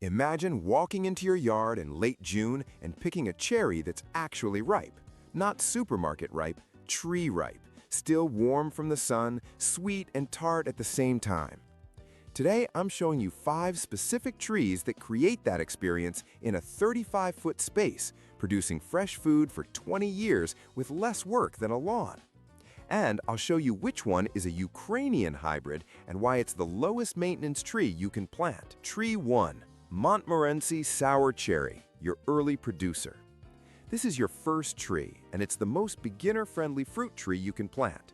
Imagine walking into your yard in late June and picking a cherry that's actually ripe. Not supermarket ripe, tree ripe, still warm from the sun, sweet and tart at the same time. Today, I'm showing you 5 specific trees that create that experience in a 35-foot space, producing fresh food for 20 years with less work than a lawn. And I'll show you which one is a Ukrainian hybrid and why it's the lowest maintenance tree you can plant. Tree 1. Montmorency Sour Cherry, your early producer. This is your first tree, and it's the most beginner-friendly fruit tree you can plant.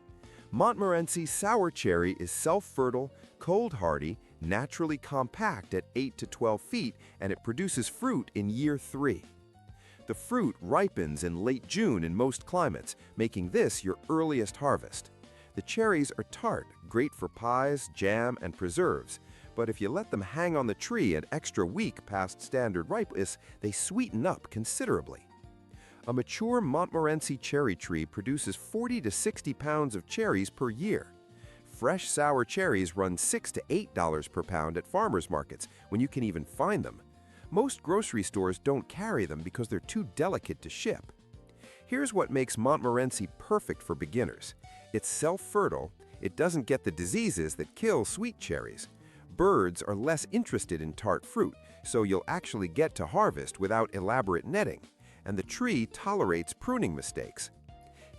Montmorency Sour Cherry is self-fertile, cold-hardy, naturally compact at 8 to 12 feet, and it produces fruit in year 3. The fruit ripens in late June in most climates, making this your earliest harvest. The cherries are tart, great for pies, jam, and preserves, but if you let them hang on the tree an extra week past standard ripeness, they sweeten up considerably. A mature Montmorency cherry tree produces 40 to 60 pounds of cherries per year. Fresh sour cherries run $6 to $8 per pound at farmers markets, when you can even find them. Most grocery stores don't carry them because they're too delicate to ship. Here's what makes Montmorency perfect for beginners. It's self-fertile, it doesn't get the diseases that kill sweet cherries. Birds are less interested in tart fruit, so you'll actually get to harvest without elaborate netting, and the tree tolerates pruning mistakes.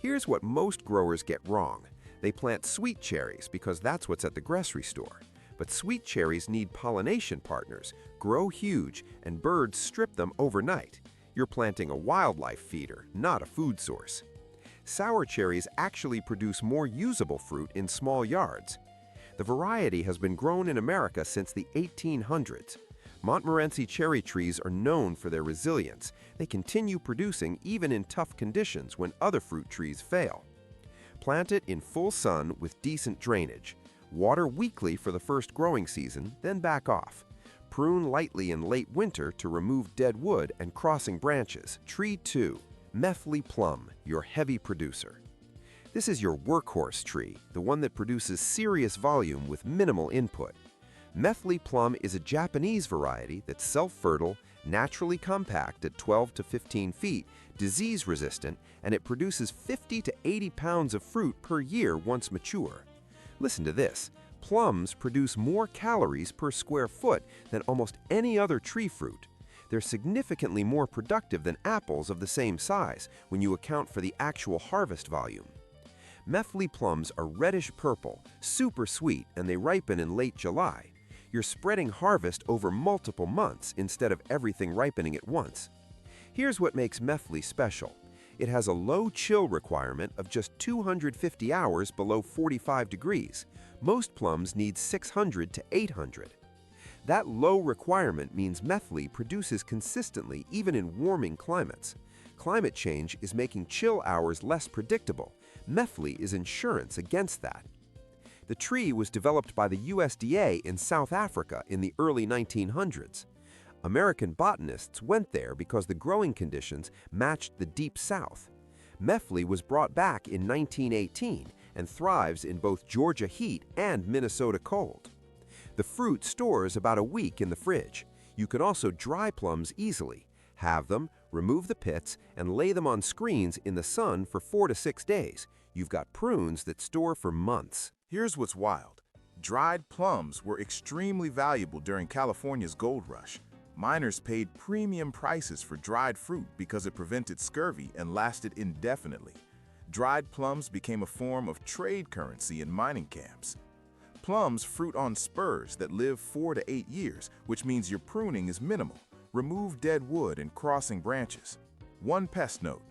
Here's what most growers get wrong. They plant sweet cherries because that's what's at the grocery store. But sweet cherries need pollination partners, grow huge, and birds strip them overnight. You're planting a wildlife feeder, not a food source. Sour cherries actually produce more usable fruit in small yards. The variety has been grown in America since the 1800s. Montmorency cherry trees are known for their resilience. They continue producing even in tough conditions when other fruit trees fail. Plant it in full sun with decent drainage. Water weekly for the first growing season, then back off. Prune lightly in late winter to remove dead wood and crossing branches. Tree 2. Methley plum, your heavy producer. This is your workhorse tree, the one that produces serious volume with minimal input. Methley plum is a Japanese variety that's self-fertile, naturally compact at 12 to 15 feet, disease-resistant, and it produces 50 to 80 pounds of fruit per year once mature. Listen to this. Plums produce more calories per square foot than almost any other tree fruit. They're significantly more productive than apples of the same size when you account for the actual harvest volume. Methley plums are reddish-purple, super sweet, and they ripen in late July. You're spreading harvest over multiple months instead of everything ripening at once. Here's what makes Methley special. It has a low chill requirement of just 250 hours below 45 degrees. Most plums need 600 to 800. That low requirement means Methley produces consistently even in warming climates. Climate change is making chill hours less predictable. Methley is insurance against that. The tree was developed by the USDA in South Africa in the early 1900s. American botanists went there because the growing conditions matched the Deep South. Methley was brought back in 1918 and thrives in both Georgia heat and Minnesota cold. The fruit stores about a week in the fridge. You can also dry plums easily. Have them, remove the pits, and lay them on screens in the sun for 4 to 6 days. You've got prunes that store for months. Here's what's wild. Dried plums were extremely valuable during California's gold rush. Miners paid premium prices for dried fruit because it prevented scurvy and lasted indefinitely. Dried plums became a form of trade currency in mining camps. Plums fruit on spurs that live 4 to 8 years, which means your pruning is minimal. Remove dead wood and crossing branches. One pest note.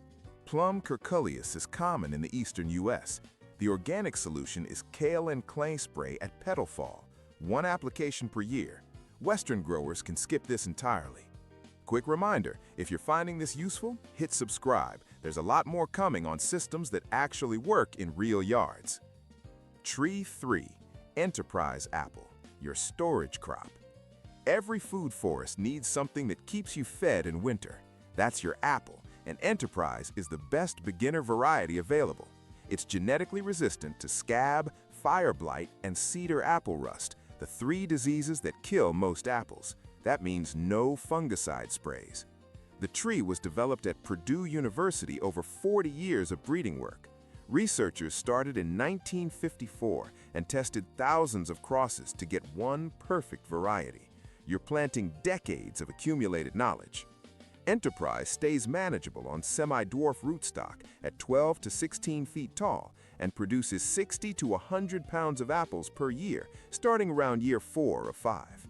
Plum curculius is common in the eastern U.S. The organic solution is kale and clay spray at petal fall, 1 application per year. Western growers can skip this entirely. Quick reminder, if you're finding this useful, hit subscribe. There's a lot more coming on systems that actually work in real yards. Tree 3. Enterprise apple, your storage crop. Every food forest needs something that keeps you fed in winter. That's your apple, and Enterprise is the best beginner variety available. It's genetically resistant to scab, fire blight, and cedar apple rust, the 3 diseases that kill most apples. That means no fungicide sprays. The tree was developed at Purdue University over 40 years of breeding work. Researchers started in 1954 and tested thousands of crosses to get one perfect variety. You're planting decades of accumulated knowledge. Enterprise stays manageable on semi-dwarf rootstock at 12 to 16 feet tall and produces 60 to 100 pounds of apples per year, starting around year 4 or 5.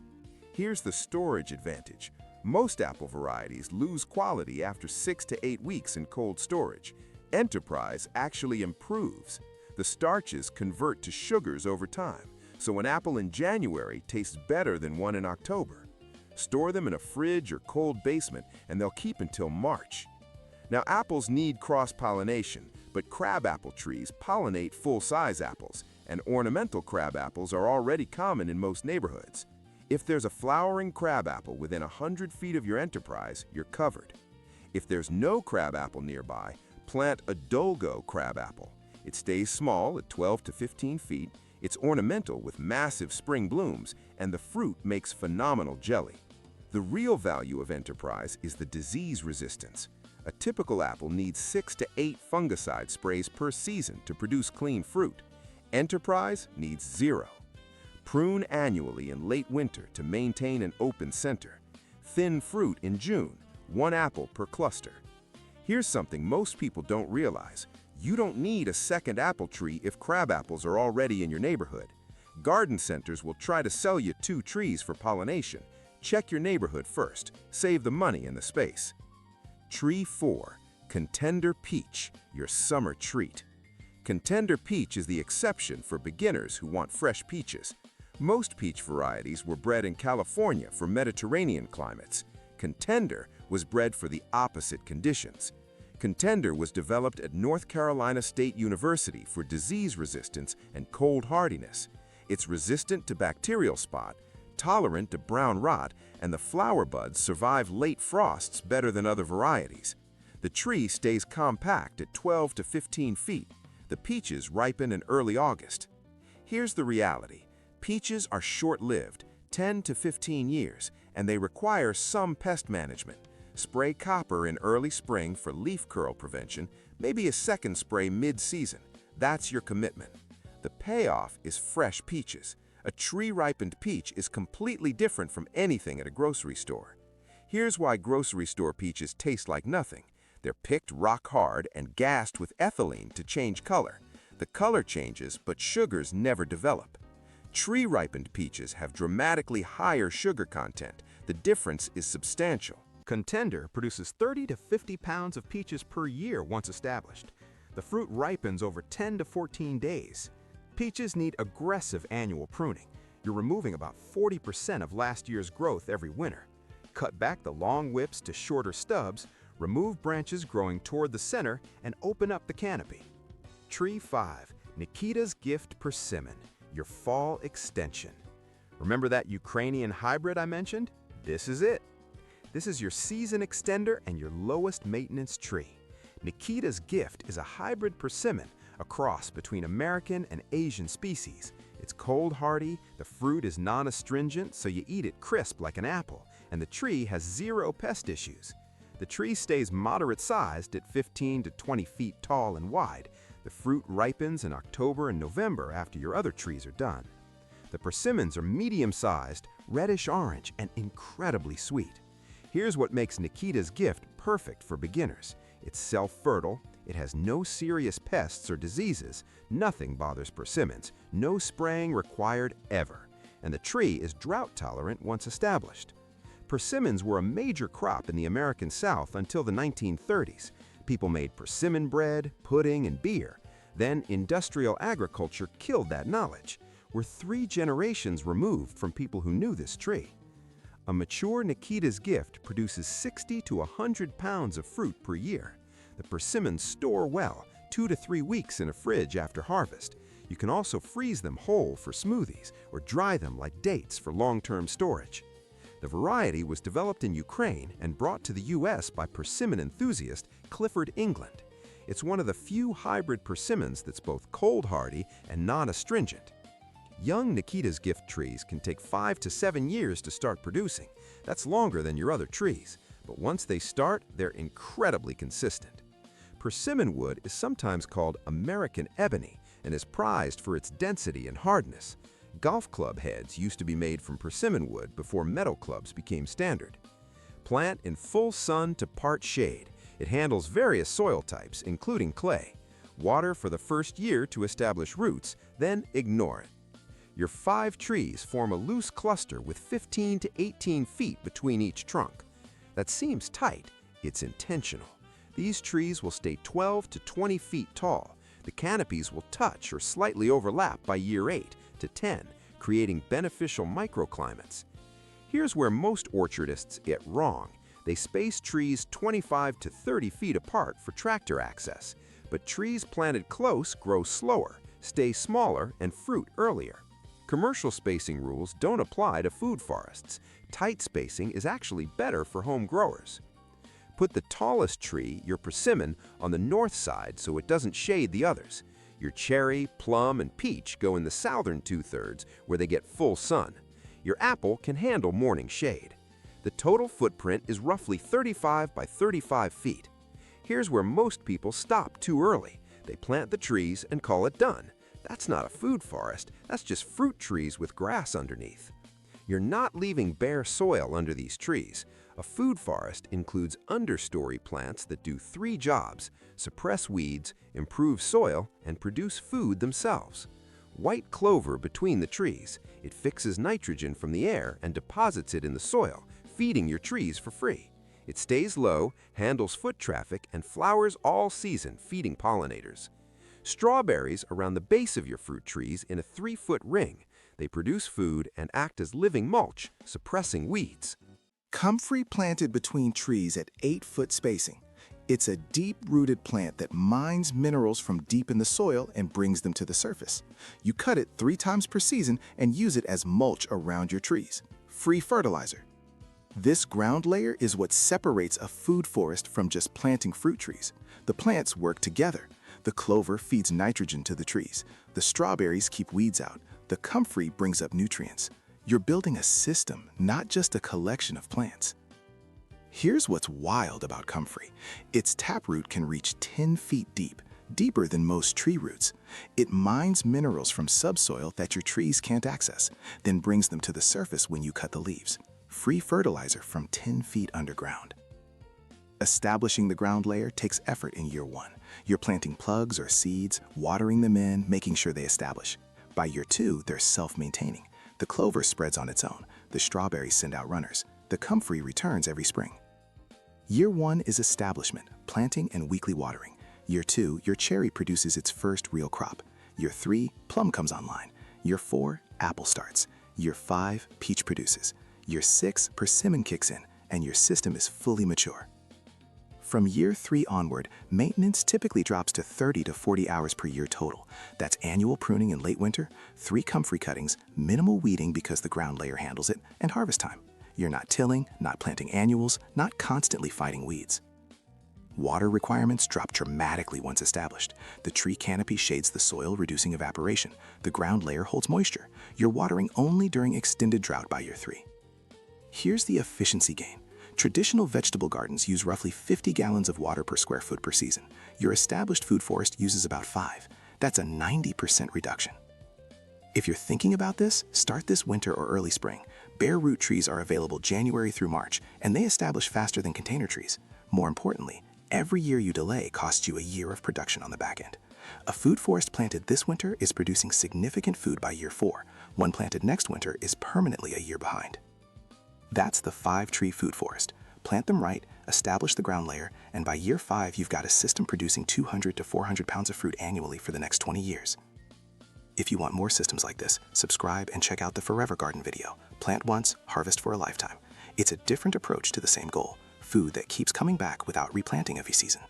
Here's the storage advantage. Most apple varieties lose quality after 6 to 8 weeks in cold storage. Enterprise actually improves. The starches convert to sugars over time, so an apple in January tastes better than one in October. Store them in a fridge or cold basement and they'll keep until March. Now, apples need cross-pollination, but crabapple trees pollinate full-size apples, and ornamental crabapples are already common in most neighborhoods. If there's a flowering crabapple within 100 feet of your enterprise, you're covered. If there's no crabapple nearby, plant a Dolgo crabapple. It stays small at 12 to 15 feet, it's ornamental with massive spring blooms, and the fruit makes phenomenal jelly. The real value of enterprise is the disease resistance. A typical apple needs 6 to 8 fungicide sprays per season to produce clean fruit. Enterprise needs 0. Prune annually in late winter to maintain an open center. Thin fruit in June, 1 apple per cluster. Here's something most people don't realize. You don't need a second apple tree if crabapples are already in your neighborhood. Garden centers will try to sell you 2 trees for pollination. Check your neighborhood first. Save the money and the space. Tree 4, Contender Peach, your summer treat. Contender Peach is the exception for beginners who want fresh peaches. Most peach varieties were bred in California for Mediterranean climates. Contender was bred for the opposite conditions. Contender was developed at North Carolina State University for disease resistance and cold hardiness. It's resistant to bacterial spot, tolerant to brown rot, and the flower buds survive late frosts better than other varieties. The tree stays compact at 12 to 15 feet. The peaches ripen in early August. Here's the reality. Peaches are short-lived, 10 to 15 years, and they require some pest management. Spray copper in early spring for leaf curl prevention, maybe a second spray mid-season. That's your commitment. The payoff is fresh peaches. A tree-ripened peach is completely different from anything at a grocery store. Here's why grocery store peaches taste like nothing. They're picked rock hard and gassed with ethylene to change color. The color changes, but sugars never develop. Tree-ripened peaches have dramatically higher sugar content. The difference is substantial. Contender produces 30 to 50 pounds of peaches per year once established. The fruit ripens over 10 to 14 days. Peaches need aggressive annual pruning. You're removing about 40% of last year's growth every winter. Cut back the long whips to shorter stubs, remove branches growing toward the center, and open up the canopy. Tree 5, Nikita's Gift Persimmon, your fall extension. Remember that Ukrainian hybrid I mentioned? This is it. This is your season extender and your lowest maintenance tree. Nikita's Gift is a hybrid persimmon, a cross between American and Asian species. It's cold hardy, the fruit is non-astringent, so you eat it crisp like an apple, and the tree has 0 pest issues. The tree stays moderate-sized at 15 to 20 feet tall and wide. The fruit ripens in October and November after your other trees are done. The persimmons are medium-sized, reddish-orange, and incredibly sweet. Here's what makes Nikita's Gift perfect for beginners. It's self-fertile, it has no serious pests or diseases, nothing bothers persimmons, no spraying required ever, and the tree is drought-tolerant once established. Persimmons were a major crop in the American South until the 1930s. People made persimmon bread, pudding, and beer. Then industrial agriculture killed that knowledge. We're 3 generations removed from people who knew this tree. A mature Nikita's Gift produces 60 to 100 pounds of fruit per year. The persimmons store well, 2 to 3 weeks in a fridge after harvest. You can also freeze them whole for smoothies or dry them like dates for long-term storage. The variety was developed in Ukraine and brought to the U.S. by persimmon enthusiast Clifford England. It's one of the few hybrid persimmons that's both cold hardy and non-astringent. Young Nikita's gift trees can take 5 to 7 years to start producing. That's longer than your other trees, but once they start, they're incredibly consistent. Persimmon wood is sometimes called American ebony and is prized for its density and hardness. Golf club heads used to be made from persimmon wood before metal clubs became standard. Plant in full sun to part shade. It handles various soil types, including clay. Water for the first year to establish roots, then ignore it. Your 5 trees form a loose cluster with 15 to 18 feet between each trunk. That seems tight. It's intentional. These trees will stay 12 to 20 feet tall. The canopies will touch or slightly overlap by year 8 to 10, creating beneficial microclimates. Here's where most orchardists get wrong. They space trees 25 to 30 feet apart for tractor access, but trees planted close grow slower, stay smaller, and fruit earlier. Commercial spacing rules don't apply to food forests. Tight spacing is actually better for home growers. Put the tallest tree, your persimmon, on the north side so it doesn't shade the others. Your cherry, plum, and peach go in the southern 2/3 where they get full sun. Your apple can handle morning shade. The total footprint is roughly 35 by 35 feet. Here's where most people stop too early. They plant the trees and call it done. That's not a food forest, that's just fruit trees with grass underneath. You're not leaving bare soil under these trees. A food forest includes understory plants that do 3 jobs: suppress weeds, improve soil, and produce food themselves. White clover between the trees. It fixes nitrogen from the air and deposits it in the soil, feeding your trees for free. It stays low, handles foot traffic, and flowers all season, feeding pollinators. Strawberries around the base of your fruit trees in a 3-foot ring. They produce food and act as living mulch, suppressing weeds. Comfrey planted between trees at 8-foot spacing. It's a deep-rooted plant that mines minerals from deep in the soil and brings them to the surface. You cut it 3 times per season and use it as mulch around your trees. Free fertilizer. This ground layer is what separates a food forest from just planting fruit trees. The plants work together. The clover feeds nitrogen to the trees. The strawberries keep weeds out. The comfrey brings up nutrients. You're building a system, not just a collection of plants. Here's what's wild about comfrey. Its taproot can reach 10 feet deep, deeper than most tree roots. It mines minerals from subsoil that your trees can't access, then brings them to the surface when you cut the leaves. Free fertilizer from 10 feet underground. Establishing the ground layer takes effort in year 1. You're planting plugs or seeds, watering them in, making sure they establish. By year 2, they're self-maintaining. The clover spreads on its own. The strawberries send out runners. The comfrey returns every spring. Year 1 is establishment, planting and weekly watering. Year 2, your cherry produces its first real crop. Year 3, plum comes online. Year 4, apple starts. Year 5, peach produces. Year 6, persimmon kicks in, and your system is fully mature. From year 3 onward, maintenance typically drops to 30 to 40 hours per year total. That's annual pruning in late winter, 3 comfrey cuttings, minimal weeding because the ground layer handles it, and harvest time. You're not tilling, not planting annuals, not constantly fighting weeds. Water requirements drop dramatically once established. The tree canopy shades the soil, reducing evaporation. The ground layer holds moisture. You're watering only during extended drought by year 3. Here's the efficiency gain. Traditional vegetable gardens use roughly 50 gallons of water per square foot per season. Your established food forest uses about 5. That's a 90% reduction. If you're thinking about this, start this winter or early spring. Bare root trees are available January through March, and they establish faster than container trees. More importantly, every year you delay costs you a year of production on the back end. A food forest planted this winter is producing significant food by year 4. One planted next winter is permanently a year behind. That's the 5-tree food forest. Plant them right, establish the ground layer, and by year 5 you've got a system producing 200 to 400 pounds of fruit annually for the next 20 years. If you want more systems like this, subscribe and check out the Forever Garden video. Plant once, harvest for a lifetime. It's a different approach to the same goal, food that keeps coming back without replanting every season.